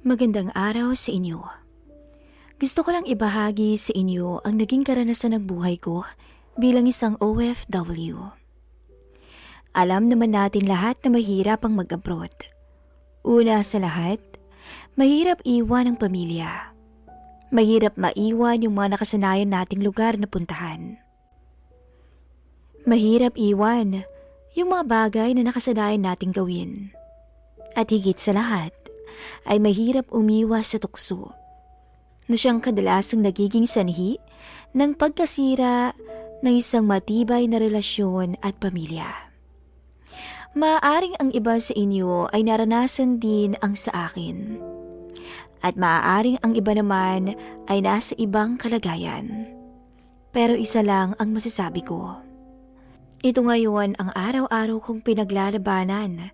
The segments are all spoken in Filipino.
Magandang araw sa inyo. Gusto ko lang ibahagi sa inyo ang naging karanasan ng buhay ko bilang isang OFW. Alam naman natin lahat na mahirap ang mag-abroad. Una sa lahat, mahirap iwan ang pamilya. Mahirap maiwan yung mga nakasanayan nating lugar na puntahan. Mahirap iwan yung mga bagay na nakasanayan nating gawin. At higit sa lahat, ay mahirap umiwas sa tukso na siyang kadalasang nagiging sanhi ng pagkasira ng isang matibay na relasyon at pamilya. Maaaring ang iba sa inyo ay naranasan din ang sa akin. At maaaring ang iba naman ay nasa ibang kalagayan. Pero isa lang ang masasabi ko. Ito ngayon ang araw-araw kong pinaglalabanan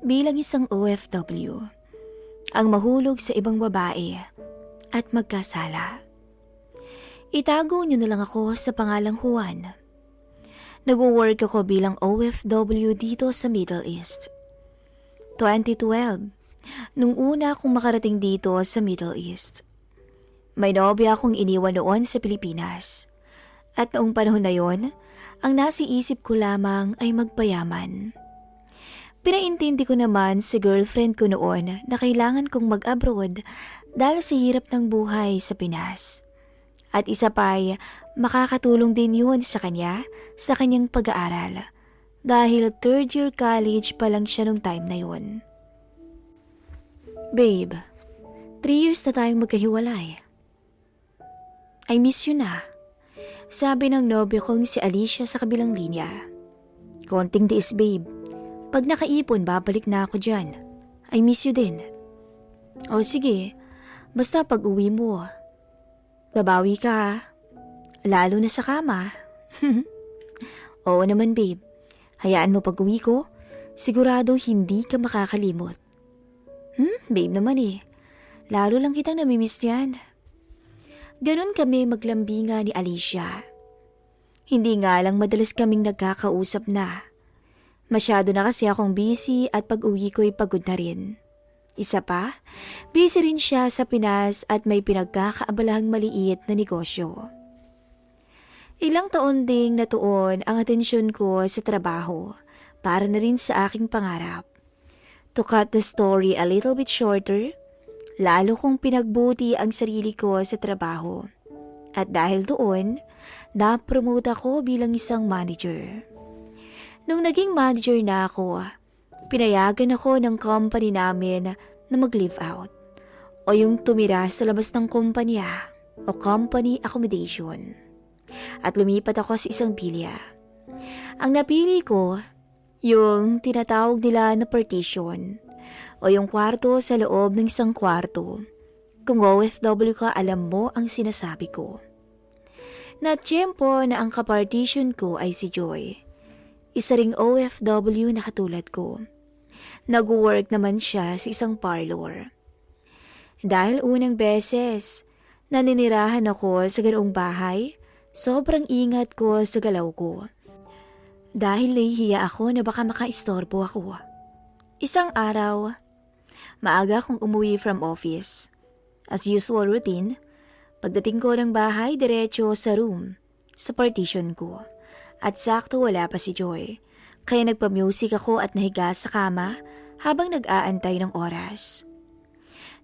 bilang isang OFW. Ang mahulog sa ibang babae at magkasala. Itago niyo na lang ako sa pangalang Juan. Nag-work ako bilang OFW dito sa Middle East. 2012, nung una akong makarating dito sa Middle East. May nobya akong iniwan noon sa Pilipinas. At noong panahon na yon, ang nasa isip ko lamang ay magpayaman. Pinaintindi ko naman sa girlfriend ko noon na kailangan kong mag-abroad dahil sa hirap ng buhay sa Pinas. At isa pa'y makakatulong din yun sa kanya sa kanyang pag-aaral dahil third year college pa lang siya nung time na yun. Babe, 3 years na tayong magkahiwalay. I miss you na. Sabi ng nobyo kong si Alicia sa kabilang linya. Konting tiis babe. Pag nakaipon, babalik na ako dyan. I miss you din. O sige, basta pag uwi mo. Babawi ka ha. Lalo na sa kama. Oo naman babe. Hayaan mo pag uwi ko, sigurado hindi ka makakalimot. Babe naman eh. Lalo lang kitang namimiss yan. Ganon kami maglambinga ni Alicia. Hindi nga lang madalas kaming nagkakausap na. Masyado na kasi akong busy at pag-uwi ko'y pagod na rin. Isa pa, busy rin siya sa Pinas at may pinagkakaabalahang maliit na negosyo. Ilang taon ding natuon ang atensyon ko sa trabaho para na rin sa aking pangarap. To cut the story a little bit shorter, lalo kong pinagbuti ang sarili ko sa trabaho. At dahil doon, na-promote ako bilang isang manager. Nung naging manager na ako, pinayagan ako ng company namin na mag-leave out o yung tumira sa labas ng kumpanya o company accommodation. At lumipat ako sa isang bilya. Ang napili ko, yung tinatawag nila na partition o yung kwarto sa loob ng isang kwarto. Kung OFW ka, alam mo ang sinasabi ko. Natsyempo na ang kapartition ko ay si Joy. Isa ring OFW na katulad ko. Nag-work naman siya sa isang parlor. Dahil unang beses, naninirahan ako sa ganoong bahay, sobrang ingat ko sa galaw ko. Dahil nahihiya ako na baka makaistorbo ako. Isang araw, maaga akong umuwi from office. As usual routine, pagdating ko ng bahay, diretso sa room, sa partition ko. At sakto wala pa si Joy, kaya nagpa-music ako at nahiga sa kama habang nag-aantay ng oras.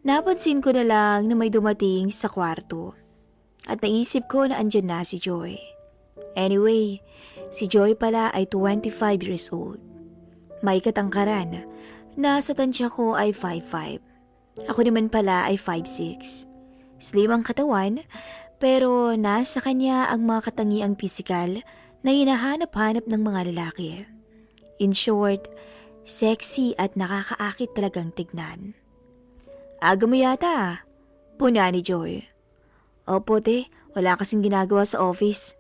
Napansin ko na lang na may dumating sa kwarto at naisip ko na andyan na si Joy. Anyway, si Joy pala ay 25 years old. May katangkaran, nasa tansya ko ay 5'5". Ako naman pala ay 5'6". Slim ang katawan, pero nasa kanya ang mga katangiang pisikal na hinahanap-hanap ng mga lalaki. In short, sexy at nakakaakit talagang tignan. Aga mo yata, puna ni Joy. Opo te, wala kasing ginagawa sa office.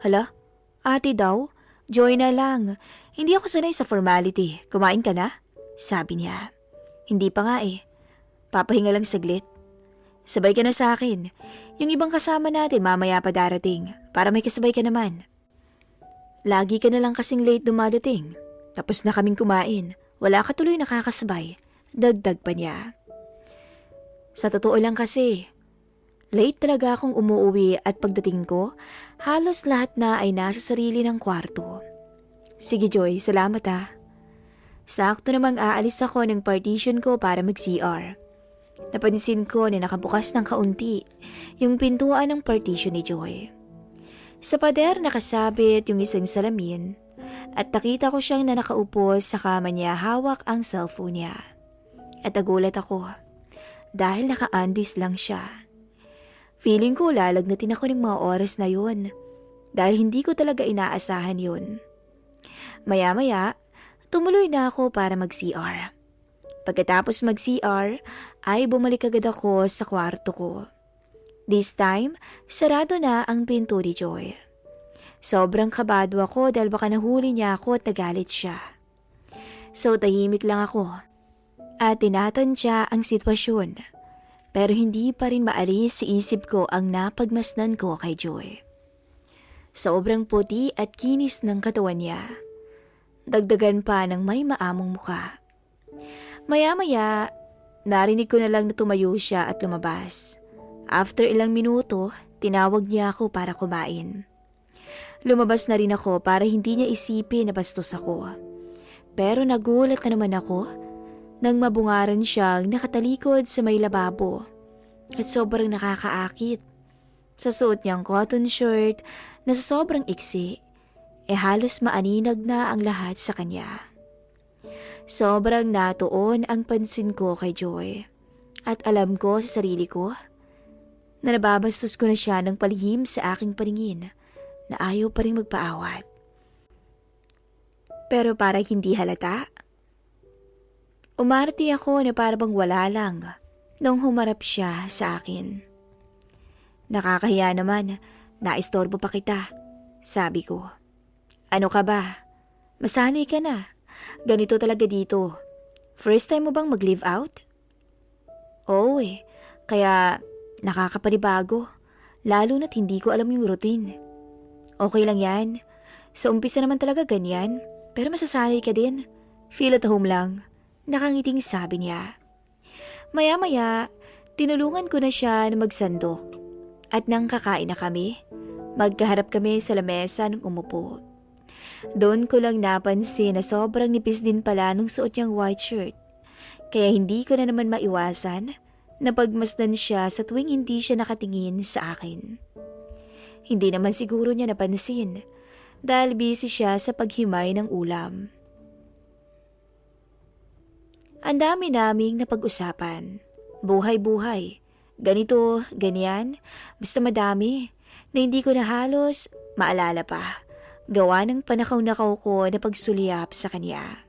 Hala, ate daw, Joy na lang. Hindi ako sanay sa formality. Kumain ka na? Sabi niya. Hindi pa nga eh. Papahinga lang saglit. Sabay ka na sa akin. Yung ibang kasama natin mamaya pa darating para may kasabay ka naman. Lagi ka na lang kasing late dumadating. Tapos na kaming kumain. Wala ka tuloy nakakasabay. Dagdag pa niya. Sa totoo lang kasi, late talaga akong umuwi at pagdating ko, halos lahat na ay nasa sarili ng kwarto. Sige Joy, salamat ah. Sakto namang aalis ako ng partition ko para mag-CR. Napansin ko na nakabukas ng kaunti yung pintuan ng partition ni Joy. Sa pader nakasabit yung isang salamin at nakita ko siyang na nakaupo sa kama niya hawak ang cellphone niya. At nagulat ako dahil naka-undis lang siya. Feeling ko lalagnatin ako ng mga oras na yun dahil hindi ko talaga inaasahan yun. Maya-maya, tumuloy na ako para mag-CR. Pagkatapos mag-CR, ay bumalik agad ako sa kwarto ko. This time, sarado na ang pinto ni Joy. Sobrang kabado ako dahil baka nahuli niya ako at nagalit siya. So tahimik lang ako at tinatansya ang sitwasyon. Pero hindi pa rin maalis sa isip ko ang napagmasdan ko kay Joy. Sobrang puti at kinis ng katawan niya. Dagdagan pa ng may maamong muka. Maya-maya, narinig ko na lang na tumayo siya at lumabas. After ilang minuto, tinawag niya ako para kumain. Lumabas na rin ako para hindi niya isipin na bastos ako. Pero nagulat na naman ako nang mabungaran siyang nakatalikod sa may lababo at sobrang nakakaakit. Sa suot niyang cotton shirt na sa sobrang iksi, halos maaninag na ang lahat sa kanya. Sobrang natuon ang pansin ko kay Joy at alam ko sa sarili ko na nababastos ko na siya ng palihim sa aking paningin na ayaw pa rin magpaawat. Pero para hindi halata, umarte ako na parang wala lang nung humarap siya sa akin. Nakakahiya naman, naistorbo pa kita, sabi ko. Ano ka ba? Masanay ka na. Ganito talaga dito. First time mo bang mag-live out? Oo kaya nakakapanibago. Lalo na't hindi ko alam yung routine. Okay lang yan. Sa umpisa naman talaga ganyan, pero masasanay ka din. Feel at home lang. Nakangiting sabi niya. Maya-maya, tinulungan ko na siya na magsandok. At nang kakain na kami, magkaharap kami sa lamesa nung umupo. Doon ko lang napansin na sobrang nipis din pala nung suot niyang white shirt. Kaya hindi ko na naman maiwasan na pagmasdan siya sa tuwing hindi siya nakatingin sa akin. Hindi naman siguro niya napansin dahil busy siya sa paghimay ng ulam. Ang dami naming napag-usapan. Buhay-buhay. Ganito, ganyan. Basta madami na hindi ko na halos maalala pa. Gawa ng panakaw-nakaw ko na pagsulyap sa kanya.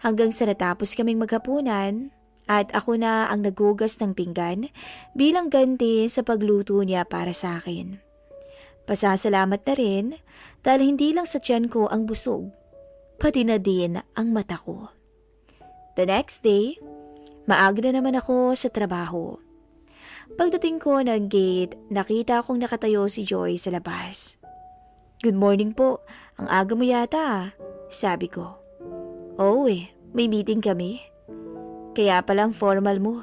Hanggang sa natapos kaming maghapunan at ako na ang nagugas ng pinggan bilang ganti sa pagluto niya para sa akin. Pasasalamat na rin dahil hindi lang sa tiyan ko ang busog, pati na din ang mata ko. The next day, maaga na naman ako sa trabaho. Pagdating ko ng gate, nakita kong nakatayo si Joy sa labas. Good morning po, ang aga mo yata, sabi ko. Oo may meeting kami. Kaya palang formal mo.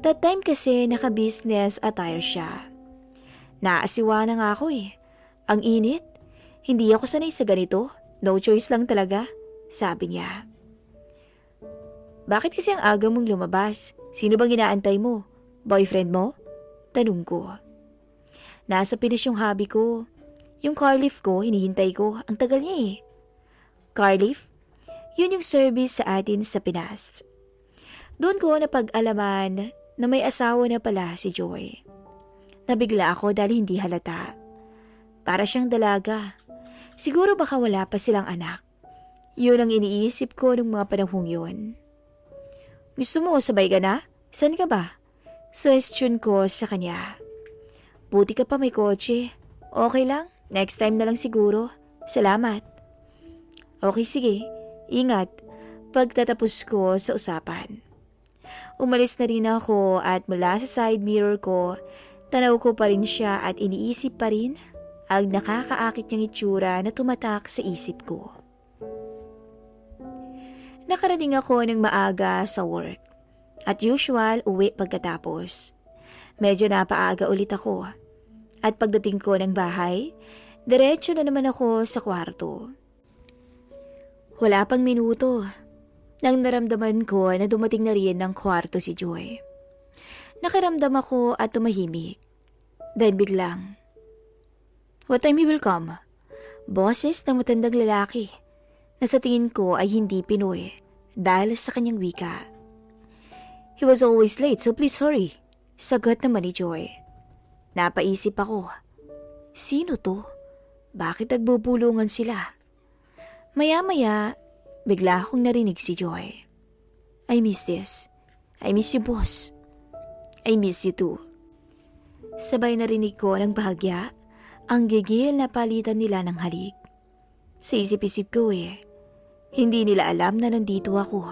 That time kasi naka-business attire siya. Naasiwa na nga ako Ang init. Hindi ako sanay sa ganito. No choice lang talaga, sabi niya. Bakit kasi ang aga mong lumabas? Sino bang inaantay mo? Boyfriend mo? Tanong ko. Nasa Pinas yung hobby ko. Yung car lift ko, hinihintay ko. Ang tagal niya Car lift? Yun yung service sa atin sa Pinas. Doon ko napag-alaman na may asawa na pala si Joy. Nabigla ako dahil hindi halata. Para siyang dalaga. Siguro baka wala pa silang anak. Yun ang iniisip ko ng mga panahong yun. Gusto mo sabay ka na? Saan ka ba? Question ko sa kanya. Buti ka pa may kotse. Okay lang? Next time na lang siguro. Salamat. Okay sige, ingat. Pagtatapos ko sa usapan. Umalis na rin ako at mula sa side mirror ko, tanaw ko pa rin siya at iniisip pa rin ang nakakaakit niyang itsura na tumatak sa isip ko. Nakarating ako ng maaga sa work. At usual, uwi pagkatapos. Medyo napaaga ulit ako. At pagdating ko ng bahay, diretso na naman ako sa kwarto. Wala pang minuto nang naramdaman ko na dumating na rin ng kwarto si Joy. Nakiramdam ako at tumahimik. Then biglang, "What time he will come?" Boses ng matandang lalaki na sa tingin ko ay hindi Pinoy dahil sa kanyang wika. "He was always late, so please hurry." Sagot naman ni Joy. Napaisip ako, sino to? Bakit nagbubulungan sila? Maya-maya, bigla akong narinig si Joy. "I miss this. I miss you, boss. I miss you too." Sabay narinig ko ng bahagya ang gigil na palitan nila ng halik. Sa isip-isip ko hindi nila alam na nandito ako,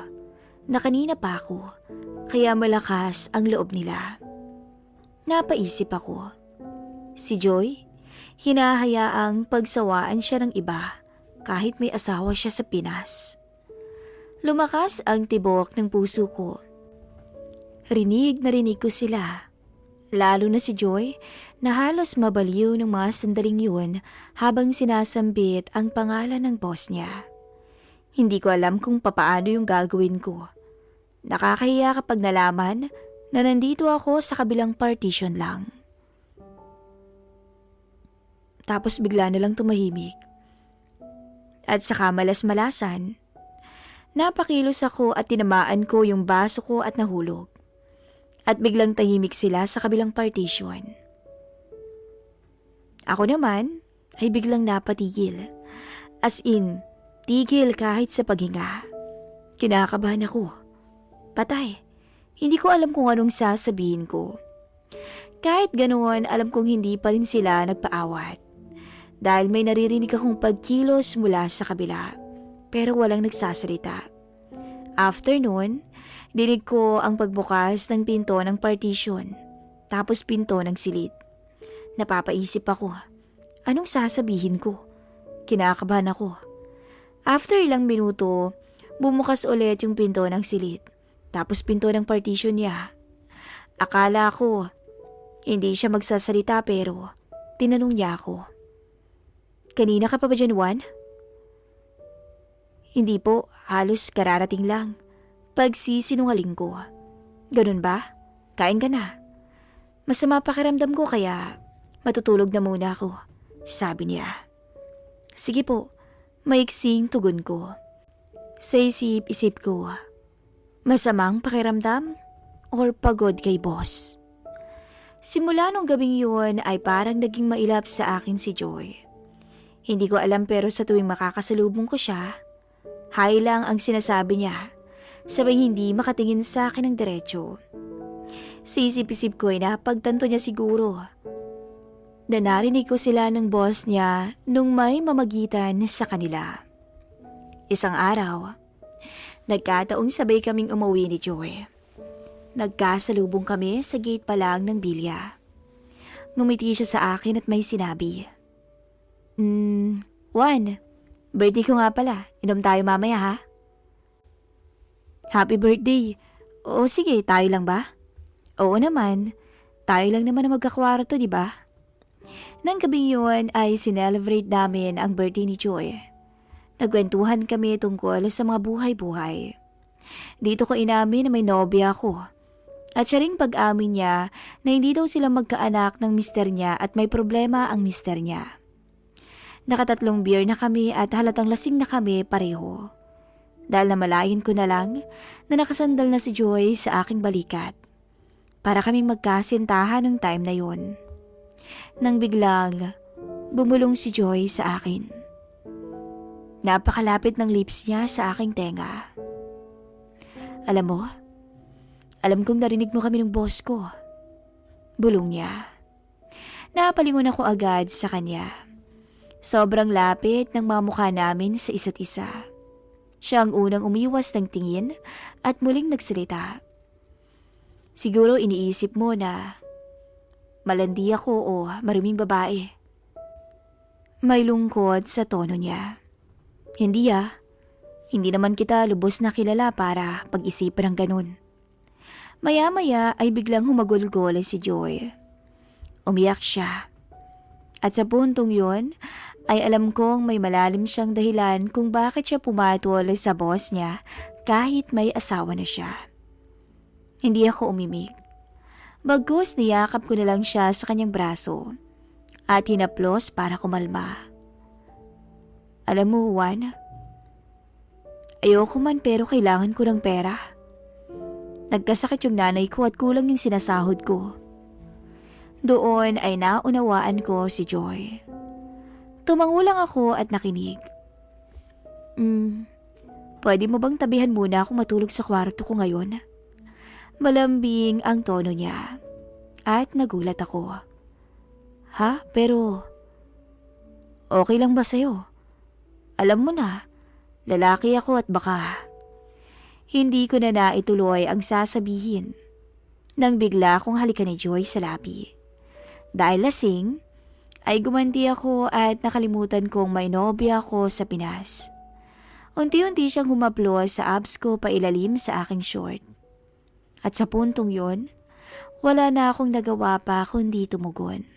na kanina pa ako, kaya malakas ang loob nila. Napaisip ako, si Joy, hinahayaang pagsawaan siya ng iba kahit may asawa siya sa Pinas. Lumakas ang tibok ng puso ko. Rinig na rinig ko sila, lalo na si Joy na halos mabaliw ng mga sandaling yun habang sinasambit ang pangalan ng boss niya. Hindi ko alam kung papaano yung gagawin ko. Nakakahiya kapag nalaman na nandito ako sa kabilang partition lang. Tapos bigla na lang tumahimik. At saka malas-malasan, napakilos ako at tinamaan ko yung baso ko at nahulog. At biglang tahimik sila sa kabilang partition. Ako naman ay biglang napatigil. As in, tigil kahit sa paghinga. Kinakabahan ako. Patay. Hindi ko alam kung anong sasabihin ko. Kahit ganoon, alam kong hindi pa rin sila nagpaawat. Dahil may naririnig akong pagkilos mula sa kabila, pero walang nagsasalita. After nun, dinig ko ang pagbukas ng pinto ng partition, tapos pinto ng silid. Napapaisip ako, anong sasabihin ko? Kinakabahan ako. After ilang minuto, bumukas ulit yung pinto ng silid. Tapos pinto ng partition niya. Akala ko, hindi siya magsasalita pero tinanong niya ako. "Kanina ka pa ba dyan, Juan?" "Hindi po, halos kararating lang." Pagsisinungaling ko. "Ganun ba? Kain ka na." "Masama pakiramdam ko kaya matutulog na muna ako," sabi niya. "Sige po," maiksing tugon ko. Sa isip-isip ko, masamang pakiramdam or pagod kay boss? Simula nung gabing yun ay parang naging mailap sa akin si Joy. Hindi ko alam pero sa tuwing makakasalubong ko siya, hi lang ang sinasabi niya, sabay hindi makatingin sa akin ng diretso. Sa isip-isip ko ay napagtanto niya siguro na narinig ko sila ng boss niya nung may mamagitan sa kanila. Isang araw, nagkataong sabay kaming umuwi ni Joy. Nagkasalubong kami sa gate pa lang ng bilya. Ngumiti siya sa akin at may sinabi, Juan, birthday ko nga pala. Inom tayo mamaya ha?" "Happy birthday. O sige, tayo lang ba?" "Oo naman. Tayo lang naman na magkakwarto, di ba?" Nang gabing yun ay sinelebrate namin ang birthday ni Joy. Nagkwentuhan kami tungkol sa mga buhay-buhay. Dito ko inamin na may nobya ako. At siya ring pag-amin niya na hindi daw sila magkaanak ng mister niya at may problema ang mister niya. Nakatatlong beer na kami at halatang lasing na kami pareho. Dahil namalayan ko na lang na nakasandal na si Joy sa aking balikat. Para kaming magkasintahan ng time na yun. Nang biglang bumulong si Joy sa akin. Napakalapit ng lips niya sa aking tenga. Alam kong narinig mo kami ng boss ko." Bulong niya. Napalingon ako agad sa kanya. Sobrang lapit ng mga mukha namin sa isa't isa. Siya ang unang umiwas ng tingin at muling nagsalita. "Siguro iniisip mo na malandi ako o maruming babae." May lungkot sa tono niya. "Hindi Hindi naman kita lubos na kilala para pag-isipan ng ganun. Maya-maya ay biglang humagulgol si Joy. Umiyak siya. At sa puntong yun, ay alam kong may malalim siyang dahilan kung bakit siya pumatol sa boss niya kahit may asawa na siya. Hindi ako umimik. Bagkus niyakap ko na lang siya sa kanyang braso at hinaplos para kumalma. Alam mo, Juan, ayoko man pero kailangan ko ng pera. Nagkasakit yung nanay ko at kulang yung sinasahod ko. Doon ay naunawaan ko si Joy. Tumango lang ako at nakinig. Pwede mo bang tabihan muna ako matulog sa kwarto ko ngayon? Malambing ang tono niya. At nagulat ako. Ha? Pero okay lang ba sa'yo? Alam mo na, lalaki ako at baka. Hindi ko na naituloy ang sasabihin nang bigla akong halikan ni Joy sa labi. Dahil lasing, ay gumanti ako at nakalimutan kong may nobya ako sa Pinas. Unti-unti siyang humaplos sa abs ko pailalim sa aking short. At sa puntong yon, wala na akong nagawa pa kundi tumugon.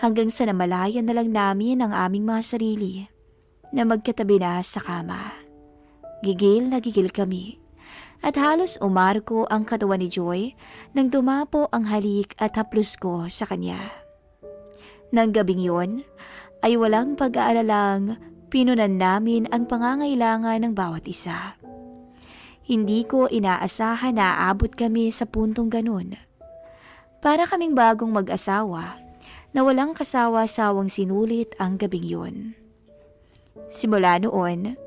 Hanggang sa namalayan na lang namin ang aming mga sarili na magkatabi na sa kama. Gigil na gigil kami at halos umarko ang katawan ni Joy nang dumapo ang halik at haplos ko sa kanya. Nang gabing yon ay walang pag-aalalang pinunan namin ang pangangailangan ng bawat isa. Hindi ko inaasahan na aabot kami sa puntong ganun. Para kaming bagong mag-asawa na walang kasawa-sawang sinulit ang gabing yun. Simula noon,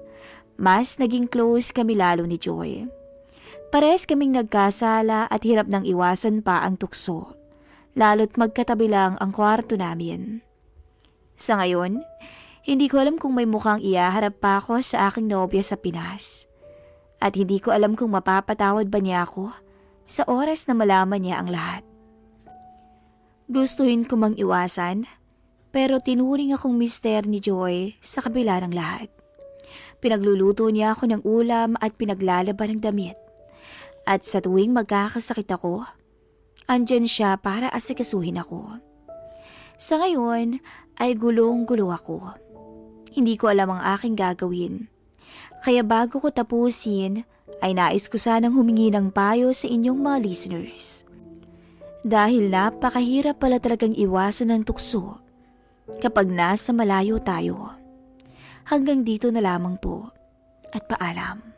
mas naging close kami lalo ni Joy. Parehas kaming nagkasala at hirap nang iwasan pa ang tukso, lalo't magkatabi lang ang kwarto namin. Sa ngayon, hindi ko alam kung may mukhang iyaharap pa ako sa aking nobya sa Pinas. At hindi ko alam kung mapapatawad ba niya ako sa oras na malaman niya ang lahat. Gustuhin ko mang iwasan, pero tinuring akong mister ni Joy sa kabila ng lahat. Pinagluluto niya ako ng ulam at pinaglalaban ng damit. At sa tuwing magkakasakit ako, andyan siya para asikasuhin ako. Sa ngayon ay gulong-gulo ako. Hindi ko alam ang aking gagawin. Kaya bago ko tapusin, ay nais ko sanang humingi ng payo sa inyong mga listeners. Dahil napakahirap pala talagang iwasan ng tukso kapag nasa malayo tayo. Hanggang dito na lamang po at paalam.